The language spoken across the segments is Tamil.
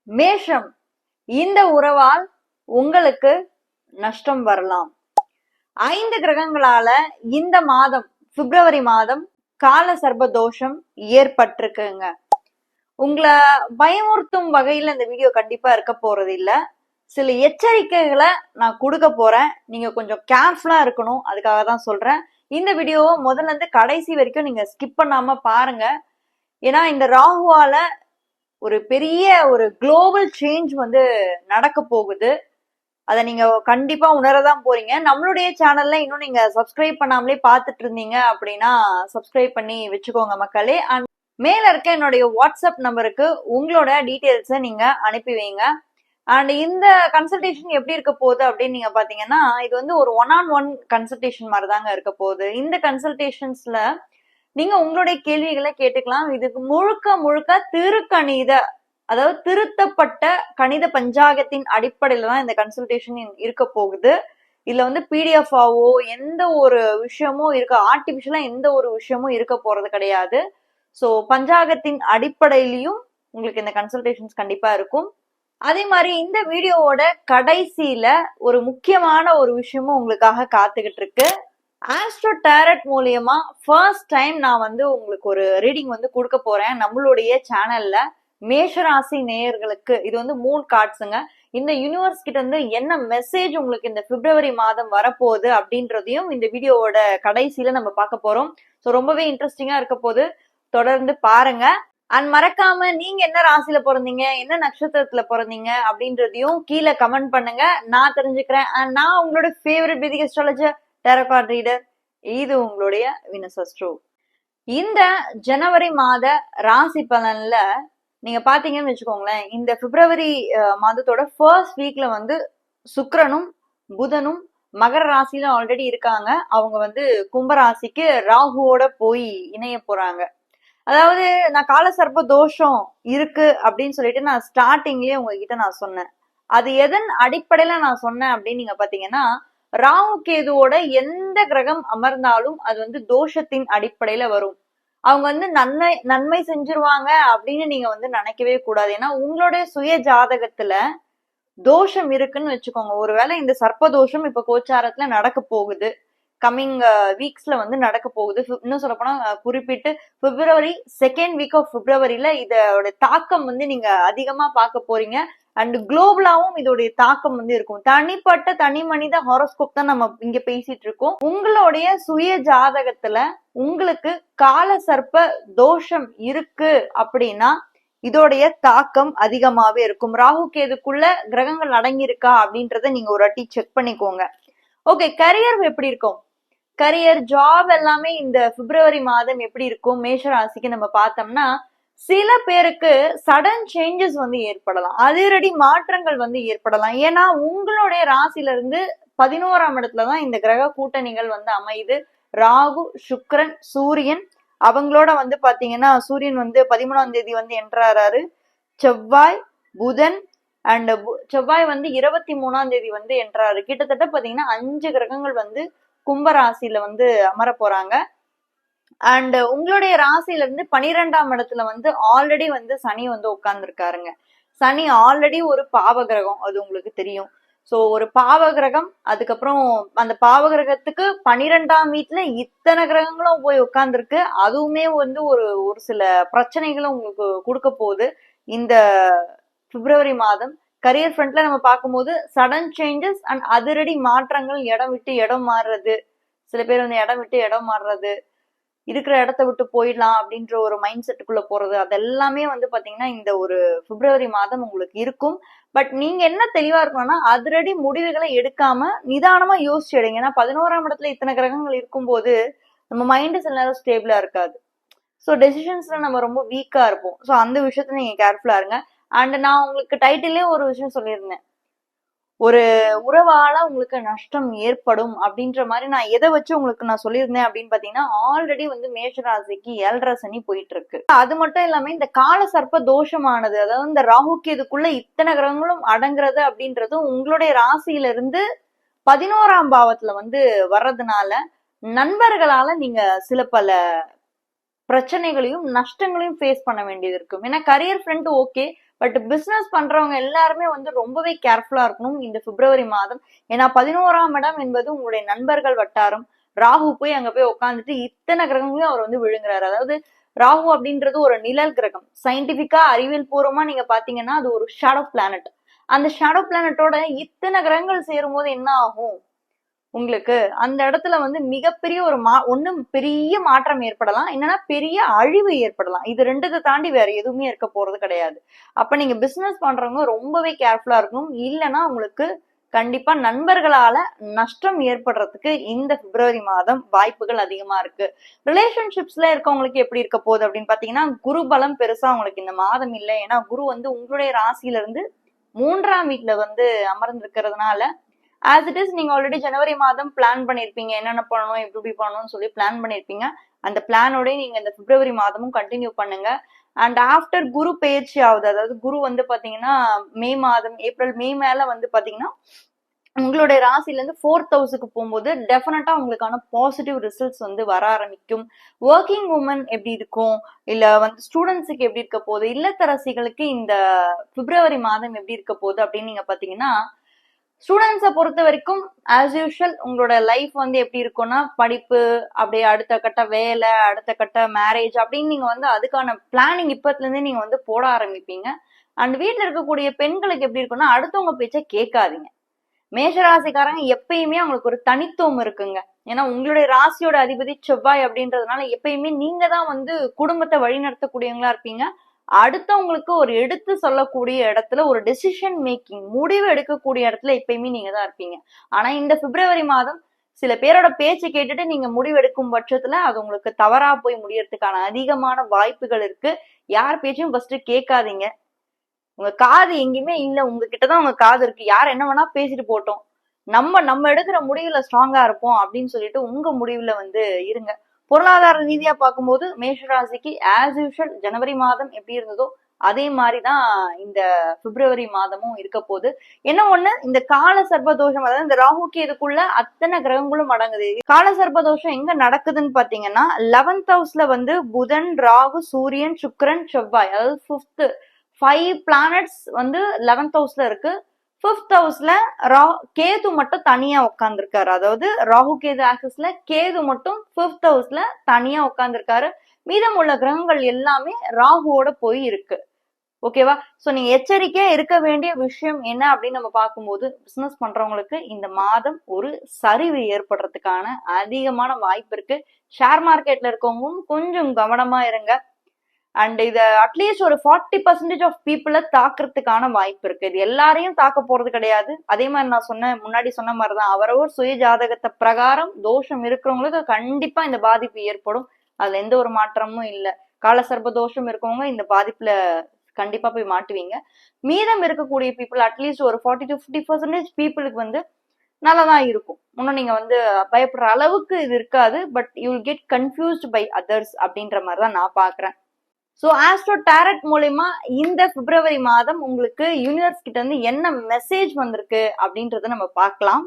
மேஷம், இந்த உறவால் உங்களுக்கு நஷ்டம் வரலாம். 5 கிரகங்களால இந்த மாதம் பிப்ரவரி மாதம் கால சர்ப்ப தோஷம் ஏற்பட்டிருக்குங்க. உங்களை பயமுறுத்தும் வகையில இந்த வீடியோ கண்டிப்பா இருக்க போறது இல்ல. சில எச்சரிக்கைகளை நான் கொடுக்க போறேன். நீங்க கொஞ்சம் கேர்ஃபுல்லா இருக்கணும். அதுக்காக தான் சொல்றேன். இந்த வீடியோவை முதல்ல இருந்து கடைசி வரைக்கும் நீங்க ஸ்கிப் பண்ணாம பாருங்க. ஏன்னா இந்த ராகுவால ஒரு பெரிய ஒரு குளோபல் சேஞ்ச் வந்து நடக்க போகுது. அதை நீங்க கண்டிப்பா உணரதான் போறீங்க. நம்மளுடைய சேனல்ல இன்னும் நீங்க சப்ஸ்கிரைப் பண்ணாமலே பாத்துட்டு இருந்தீங்க அப்படின்னா சப்ஸ்கிரைப் பண்ணி வச்சுக்கோங்க மக்களே. அண்ட் மேல இருக்க என்னுடைய வாட்ஸ்அப் நம்பருக்கு உங்களோட டீட்டெயில்ஸை நீங்க அனுப்பி வைங்க. அண்ட் இந்த கன்சல்டேஷன் எப்படி இருக்க போகுது அப்படின்னு நீங்க பாத்தீங்கன்னா, இது வந்து ஒரு 1-on-1 கன்சல்டேஷன் மாதிரி தாங்க இருக்க போகுது. இந்த கன்சல்டேஷன்ஸ்ல நீங்க உங்களுடைய கேள்விகளை கேட்டுக்கலாம். இதுக்கு முழுக்க முழுக்க திருக்கணித, அதாவது திருத்தப்பட்ட கணித பஞ்சாங்கத்தின் அடிப்படையில தான் இந்த கன்சல்டேஷன் இருக்க போகுது. இதுல வந்து பிடிஎஃப் ஆவோ எந்த ஒரு விஷயமும் இருக்க, ஆர்டிபிஷியலா எந்த ஒரு விஷயமும் இருக்க போறது கிடையாது. ஸோ பஞ்சாங்கத்தின் அடிப்படையிலையும் உங்களுக்கு இந்த கன்சல்டேஷன்ஸ் கண்டிப்பா இருக்கும். அதே மாதிரி இந்த வீடியோவோட கடைசியில ஒரு முக்கியமான ஒரு விஷயமும் உங்களுக்காக காத்துக்கிட்டு இருக்கு. ஆஸ்ட்ரோ டேரட் மூலியமா ஃபர்ஸ்ட் டைம் நான் வந்து உங்களுக்கு ஒரு ரீடிங் வந்து கொடுக்க போறேன் நம்மளுடைய சேனல்ல. மேஷராசி நேயர்களுக்கு இது வந்து 3 கார்ட்ஸுங்க. இந்த யூனிவர்ஸ் கிட்ட இருந்து என்ன மெசேஜ் உங்களுக்கு இந்த பிப்ரவரி மாதம் வரப்போகுது அப்படின்றதையும் இந்த வீடியோவோட கடைசியில நம்ம பார்க்க போறோம். ஸோ ரொம்பவே இன்ட்ரெஸ்டிங்கா இருக்க போது, தொடர்ந்து பாருங்க. அண்ட் மறக்காம நீங்க என்ன ராசியில பிறந்தீங்க, என்ன நட்சத்திரத்துல பிறந்தீங்க அப்படின்றதையும் கீழே கமெண்ட் பண்ணுங்க, நான் தெரிஞ்சுக்கிறேன். அண்ட் நான் உங்களோட ஃபேவரட் வேதிக் அஸ்ட்ராலஜர் டேரோ கார்ட் ரீடர். இது உங்களுடைய வினஸ் அஸ்ட்ரோ. இந்த ஜனவரி மாத ராசி பலன்ல நீங்க பாத்தீங்கன்னு வச்சுக்கோங்களேன், இந்த பிப்ரவரி மாதத்தோட ஃபர்ஸ்ட் வீக்ல வந்து சுக்கிரனும் புதனும் மகர ராசியில ஆல்ரெடி இருக்காங்க. அவங்க வந்து கும்பராசிக்கு ராகுவோட போய் இணைய போறாங்க. அதாவது நான் கால சர்ப்ப தோஷம் இருக்கு அப்படின்னு சொல்லிட்டு நான் ஸ்டார்டிங்லயே உங்ககிட்ட நான் சொன்னேன். அது எதன் அடிப்படையில நான் சொன்னேன் அப்படின்னு நீங்க பாத்தீங்கன்னா, ராகு கேதுவோட எந்த கிரகம் அமர்ந்தாலும் அது வந்து தோஷத்தின் அடிப்படையில வரும். அவங்க வந்து நன்மை செஞ்சிருவாங்க அப்படின்னு நீங்க வந்து நினைக்கவே கூடாது. ஏன்னா உங்களுடைய சுய ஜாதகத்துல தோஷம் இருக்குன்னு வச்சுக்கோங்க. ஒருவேளை இந்த சர்ப்ப தோஷம் இப்ப கோச்சாரத்துல நடக்க போகுது, கம்மிங் வீக்ஸ்ல வந்து நடக்க போகுது. இன்னும் சொல்ல போனா குறிப்பிட்டு பிப்ரவரி 2nd வீக் ஆஃப் பிப்ரவரியில இதோட தாக்கம் வந்து நீங்க அதிகமா பார்க்க போறீங்க. அண்ட் குளோபலாவும் இதோடைய தாக்கம் வந்து இருக்கும். தனிப்பட்ட தனி மனித ஹாரோஸ்கோப் தான் நம்ம இங்க பேசிட்டு இருக்கோம். உங்களுடைய சுய ஜாதகத்துல உங்களுக்கு கால சர்ப்ப தோஷம் இருக்கு அப்படின்னா இதோடைய தாக்கம் அதிகமாவே இருக்கும். ராகு கேதுக்குள்ள கிரகங்கள் அடங்கி இருக்கா அப்படின்றத நீங்க ஒரு வாட்டி செக் பண்ணிக்கோங்க. ஓகே, கரியர் எப்படி இருக்கும்? கரியர், ஜாப் எல்லாமே இந்த பிப்ரவரி மாதம் எப்படி இருக்கும் மேஷ ராசிக்கு நம்ம பார்த்தோம்னா, சில பேருக்கு சடன் சேஞ்சஸ் வந்து ஏற்படலாம், அதிரடி மாற்றங்கள் வந்து ஏற்படலாம். ஏன்னா உங்களுடைய ராசில இருந்து 11ஆம் இடத்துலதான் இந்த கிரக கூட்டணிகள் வந்து அமையுது. ராகு, சுக்கிரன், சூரியன். அவங்களோட வந்து பாத்தீங்கன்னா சூரியன் வந்து 13ஆம் தேதி வந்து என்ட்ராரு. செவ்வாய், புதன் அண்ட் செவ்வாய் வந்து 23ஆம் தேதி வந்து என்ட்ராரு. கிட்டத்தட்ட பாத்தீங்கன்னா 5 கிரகங்கள் வந்து கும்பராசியில வந்து அமர போறாங்க. அண்ட் உங்களுடைய ராசியில இருந்து 12ஆம் இடத்துல வந்து ஆல்ரெடி வந்து சனி வந்து உட்கார்ந்து இருக்காருங்க. சனி ஆல்ரெடி ஒரு பாவ கிரகம், அது உங்களுக்கு தெரியும். சோ ஒரு பாவ கிரகம், அதுக்கப்புறம் அந்த பாவ கிரகத்துக்கு 12ஆம் வீட்டுல இத்தனை கிரகங்களும் போய் உட்கார்ந்துருக்கு. அதுவுமே வந்து ஒரு சில பிரச்சனைகளும் உங்களுக்கு கொடுக்க போகுது இந்த பிப்ரவரி மாதம். கரியர் ஃப்ரண்ட்ல நம்ம பார்க்கும்போது சடன் சேஞ்சஸ் அண்ட் அதிரடி மாற்றங்கள், இடம் விட்டு இடம் மாறுறது, சில பேர் வந்து இடம் விட்டு இடம் மாறுறது, இருக்கிற இடத்த விட்டு போயிடலாம் அப்படின்ற ஒரு மைண்ட் செட்டுக்குள்ள போறது, அதெல்லாமே வந்து பாத்தீங்கன்னா இந்த ஒரு பிப்ரவரி மாதம் உங்களுக்கு இருக்கும். பட் நீங்க என்ன தெளிவா இருக்கணும்னா, அதிரடி முடிவுகளை எடுக்காம நிதானமா யோசிச்சு எடுங்க. ஏன்னா 11ஆம் இடத்துல இத்தனை கிரகங்கள் இருக்கும்போது நம்ம மைண்ட் சில நேரம் ஸ்டேபிளா இருக்காது. ஸோ டெசிஷன்ஸ்ல நம்ம ரொம்ப வீக்கா இருப்போம். ஸோ அந்த விஷயத்துல நீங்க கேர்ஃபுல்லா இருங்க. அண்ட் நான் உங்களுக்கு டைட்டிலே ஒரு விஷயம் சொல்லியிருந்தேன், ஒரு உறவால உங்களுக்கு நஷ்டம் ஏற்படும் அப்படின்ற மாதிரி. நான் எதை வச்சு உங்களுக்கு நான் சொல்லியிருந்தேன் அப்படின்னு பாத்தீங்கன்னா, ஆல்ரெடி வந்து மேஷராசிக்கு 7.5 சனி போயிட்டு இருக்கு. அது மட்டும் இல்லாம இந்த கால சர்ப்ப தோஷமானது, அதாவது இந்த ராகு கேதுக்குள்ள இத்தனை கிரகங்களும் அடங்குறது அப்படின்றது உங்களுடைய ராசியில இருந்து 11ஆம் பாவத்துல வந்து வர்றதுனால நண்பர்களால நீங்க சில பல பிரச்சனைகளையும் நஷ்டங்களையும் ஃபேஸ் பண்ண வேண்டியது இருக்கும். ஏன்னா career front okay, but business பண்றவங்க எல்லாருமே வந்து ரொம்பவே கேர்ஃபுல்லா இருக்கணும் இந்த பிப்ரவரி மாதம். ஏன்னா 11ஆம் இடம் என்பது உங்களுடைய நண்பர்கள் வட்டாரம். ராகு போய் அங்க போய் உட்காந்துட்டு இத்தனை கிரகங்களையும் அவர் வந்து விழுங்குறாரு. அதாவது ராகு அப்படின்றது ஒரு நிழல் கிரகம். சயின்டிபிக்கா அறிவியல் பூர்வமா நீங்க பாத்தீங்கன்னா அது ஒரு ஷேடோ பிளானட். அந்த ஷேடோ பிளானட்டோட இத்தனை கிரகங்கள் சேரும் போது என்ன ஆகும், உங்களுக்கு அந்த இடத்துல வந்து மிகப்பெரிய ஒரு ஒண்ணும் பெரிய மாற்றம் ஏற்படலாம், என்னன்னா பெரிய அழிவு ஏற்படலாம். இது ரெண்டத்தை தாண்டி வேற எதுவுமே இருக்க போறது கிடையாது. அப்ப நீங்க பிசினஸ் பண்றவங்க ரொம்பவே கேர்ஃபுல்லா இருக்கணும். இல்லைன்னா உங்களுக்கு கண்டிப்பா நண்பர்களால நஷ்டம் ஏற்படுறதுக்கு இந்த பிப்ரவரி மாதம் வாய்ப்புகள் அதிகமா இருக்கு. ரிலேஷன்ஷிப்ஸ்ல இருக்கவங்களுக்கு எப்படி இருக்க போகுது அப்படின்னு பாத்தீங்கன்னா, குரு பலம் பெருசா உங்களுக்கு இந்த மாதம் இல்லை. ஏன்னா குரு வந்து உங்களுடைய ராசியில இருந்து 3ஆம் வீட்டுல வந்து அமர்ந்திருக்கிறதுனால ஆஸ் இட் இஸ் நீங்க ஆல்ரெடி ஜனவரி மாதம் பிளான் பண்ணிருப்பீங்க, என்னென்ன பண்ணணும் எப்படி பண்ணணும்னு சொல்லி பிளான் பண்ணிருப்பீங்க. அந்த பிளானோட நீங்க இந்த பிப்ரவரி மாதமும் கண்டினியூ பண்ணுங்க. அண்ட் ஆஃப்டர் குரு பயிற்சி ஆகுது, அதாவது குரு வந்து பாத்தீங்கன்னா மே மாதம் ஏப்ரல் மே மேல வந்து பாத்தீங்கன்னா உங்களுடைய ராசில இருந்து 4th ஹவுஸுக்கு போகும்போது டெஃபினட்டா உங்களுக்கான பாசிட்டிவ் ரிசல்ட்ஸ் வந்து வர ஆரம்பிக்கும். ஒர்க்கிங் உமன் எப்படி இருக்கும், இல்ல வந்து ஸ்டூடெண்ட்ஸுக்கு எப்படி இருக்க போகுது, இல்லத்தரசிகளுக்கு இந்த பிப்ரவரி மாதம் எப்படி இருக்க போகுது அப்படின்னு நீங்க பாத்தீங்கன்னா, ஸ்டூடெண்ட்ஸை பொறுத்த வரைக்கும் ஆஸ் யூஷுவல் உங்களோட லைஃப் வந்து எப்படி இருக்கும்னா படிப்பு, அப்படியே அடுத்த கட்ட வேலை, அடுத்த கட்ட மேரேஜ் அப்படின்னு நீங்க வந்து அதுக்கான பிளானிங் இப்பத்துல இருந்தே நீங்க வந்து போட ஆரம்பிப்பீங்க. அண்ட் வீட்டுல இருக்கக்கூடிய பெண்களுக்கு எப்படி இருக்கும்னா அடுத்தவங்க பேச்ச கேட்காதீங்க. மேஷராசிக்காரங்க எப்பயுமே அவங்களுக்கு ஒரு தனித்துவம் இருக்குங்க. ஏன்னா உங்களுடைய ராசியோட அதிபதி செவ்வாய் அப்படின்றதுனால எப்பயுமே நீங்க தான் வந்து குடும்பத்தை வழி நடத்தக்கூடியவங்களா இருப்பீங்க. அடுத்தவங்களுக்கு ஒரு எடுத்து சொல்லக்கூடிய இடத்துல ஒரு டெசிஷன் மேக்கிங் முடிவு எடுக்கக்கூடிய இடத்துல எப்பயுமே நீங்க தான் இருப்பீங்க. ஆனா இந்த பிப்ரவரி மாதம் சில பேரோட பேச்சு கேட்டுட்டு நீங்க முடிவு எடுக்கும் பட்சத்துல அது உங்களுக்கு தவறா போய் முடியறதுக்கான அதிகமான வாய்ப்புகள் இருக்கு. யார் பேச்சும் ஃபர்ஸ்ட் கேட்காதீங்க. உங்க காது எங்கேயுமே இல்ல, உங்ககிட்டதான் உங்க காது இருக்கு. யார் என்ன வேணா பேசிட்டு போட்டோம், நம்ம எடுக்கிற முடிவுல ஸ்ட்ராங்கா இருப்போம் அப்படின்னு சொல்லிட்டு உங்க முடிவுல வந்து இருங்க. பொருளாதார ரீதியா பார்க்கும்போது மேஷராசிக்கு ஆஸ் யூஷுவல் ஜனவரி மாதம் எப்படி இருந்ததோ அதே மாதிரிதான் இந்த பிப்ரவரி மாதமும் இருக்க போகுது. என்ன ஒண்ணு, இந்த கால சர்பதோஷம், அதாவது இந்த ராகு கேதுக்குள்ள அத்தனை கிரகங்களும் அடங்குது. கால சர்பதோஷம் எங்க நடக்குதுன்னு பாத்தீங்கன்னா 11th ஹவுஸ்ல வந்து புதன், ராகு, சூரியன், சுக்கிரன், செவ்வாய், அதாவது 5 பிளானட்ஸ் வந்து 11th ஹவுஸ்ல இருக்கு. 5th ஹவுஸ்ல கேது மட்டும் தனியா உட்கார்ந்துருக்காரு. அதாவது ராகு கேது ஆக்சிஸ்ல கேது மட்டும் 5th ஹவுஸ்ல தனியா உட்கார்ந்துருக்காரு. மீதம் உள்ள கிரகங்கள் எல்லாமே ராகுவோட போய் இருக்கு. ஓகேவா? சோ நீங்க எச்சரிக்கையா இருக்க வேண்டிய விஷயம் என்ன அப்படின்னு நம்ம பார்க்கும்போது, பிசினஸ் பண்றவங்களுக்கு இந்த மாதம் ஒரு சரிவு ஏற்படுறதுக்கான அதிகமான வாய்ப்பு இருக்கு. ஷேர் மார்க்கெட்ல இருக்கவங்களும் கொஞ்சம் கவனமா இருங்க. அண்ட் இத அட்லீஸ்ட் ஒரு 40% ஆஃப் பீப்புளை தாக்குறதுக்கான வாய்ப்பு இருக்கு. இது எல்லாரையும் தாக்க போறது கிடையாது. அதே மாதிரி நான் முன்னாடி சொன்ன மாதிரிதான் அவரவர் சுய ஜாதகத்தை பிரகாரம் தோஷம் இருக்கிறவங்களுக்கு கண்டிப்பா இந்த பாதிப்பு ஏற்படும். அதுல எந்த ஒரு மாற்றமும் இல்லை. காலசர்ப தோஷம் இருக்கவங்க இந்த பாதிப்புல கண்டிப்பா போய் மாட்டுவீங்க. மீதம் இருக்கக்கூடிய பீப்புள் அட்லீஸ்ட் ஒரு 40 to 50% பீப்புளுக்கு வந்து நல்லாதான் இருக்கும். இன்னும் நீங்க வந்து பயப்படுற அளவுக்கு இது இருக்காது. But you will get confused by others அப்படின்ற மாதிரிதான் நான் பாக்குறேன். சோ ஆஸ்ட்ரோ டாரட் மூலமா இந்த பிப்ரவரி மாதம் உங்களுக்கு யூனிவர்ஸ் கிட்ட இருந்து என்ன மெசேஜ் வந்திருக்கு அப்படின்றத நம்ம பார்க்கலாம்.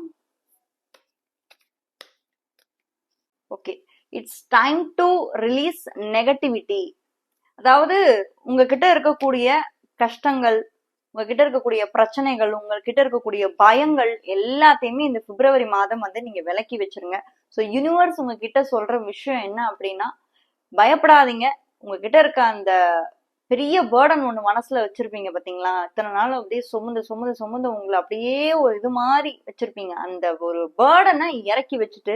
Okay, it's time to release negativity. அதாவது உங்ககிட்ட இருக்கக்கூடிய கஷ்டங்கள், உங்ககிட்ட இருக்கக்கூடிய பிரச்சனைகள், உங்ககிட்ட இருக்கக்கூடிய பயங்கள் எல்லாத்தையுமே இந்த பிப்ரவரி மாதம் வந்து நீங்க விலக்கி வச்சிருங்க. சோ யூனிவர்ஸ் உங்ககிட்ட சொல்ற விஷயம் என்ன அப்படின்னா, பயப்படாதீங்க. உங்ககிட்ட இருக்க அந்த பெரிய பேர்டன் ஒண்ணு மனசுல வச்சிருப்பீங்க பாத்தீங்களா, இத்தனை நாள் அப்படியே சுமந்து உங்களை அப்படியே ஒரு இது மாதிரி வச்சிருப்பீங்க. அந்த ஒரு பேர்டனை இறக்கி வச்சுட்டு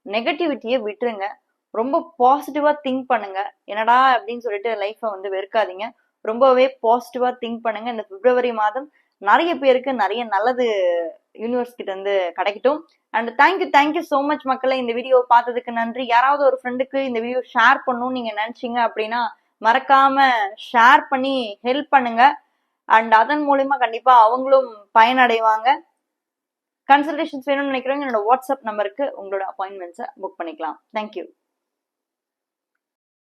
நெகட்டிவிட்டியை விட்டுருங்க. ரொம்ப பாசிட்டிவா திங்க் பண்ணுங்க. என்னடா அப்படின்னு சொல்லிட்டு லைஃபை வந்து வெறுக்காதீங்க. ரொம்பவே பாசிட்டிவா திங்க் பண்ணுங்க. இந்த பிப்ரவரி மாதம் நிறைய பேருக்கு நிறைய நல்லது யூனிவர்ஸ் கிட்ட இருந்து கிடைக்கட்டும். அண்ட் தேங்க்யூ சோ மச் மக்களே, இந்த வீடியோ பார்த்ததுக்கு நன்றி. யாராவது ஒரு ஃப்ரெண்டுக்கு இந்த வீடியோ ஷேர் பண்ணணும்னு நீங்க நினைச்சீங்க அப்படின்னா மறக்காம ஷேர் பண்ணி ஹெல்ப் பண்ணுங்க. அண்ட் அதன் மூலமா கண்டிப்பா அவங்களும் பயனடைவாங்க. கன்சல்டேஷன்ஸ் வேணும்னு நினைக்கிறவங்க என்னோட வாட்ஸ்அப் நம்பருக்கு உங்களோட அப்பாயின்மெண்ட்ஸை புக் பண்ணிக்கலாம். தேங்க்யூ.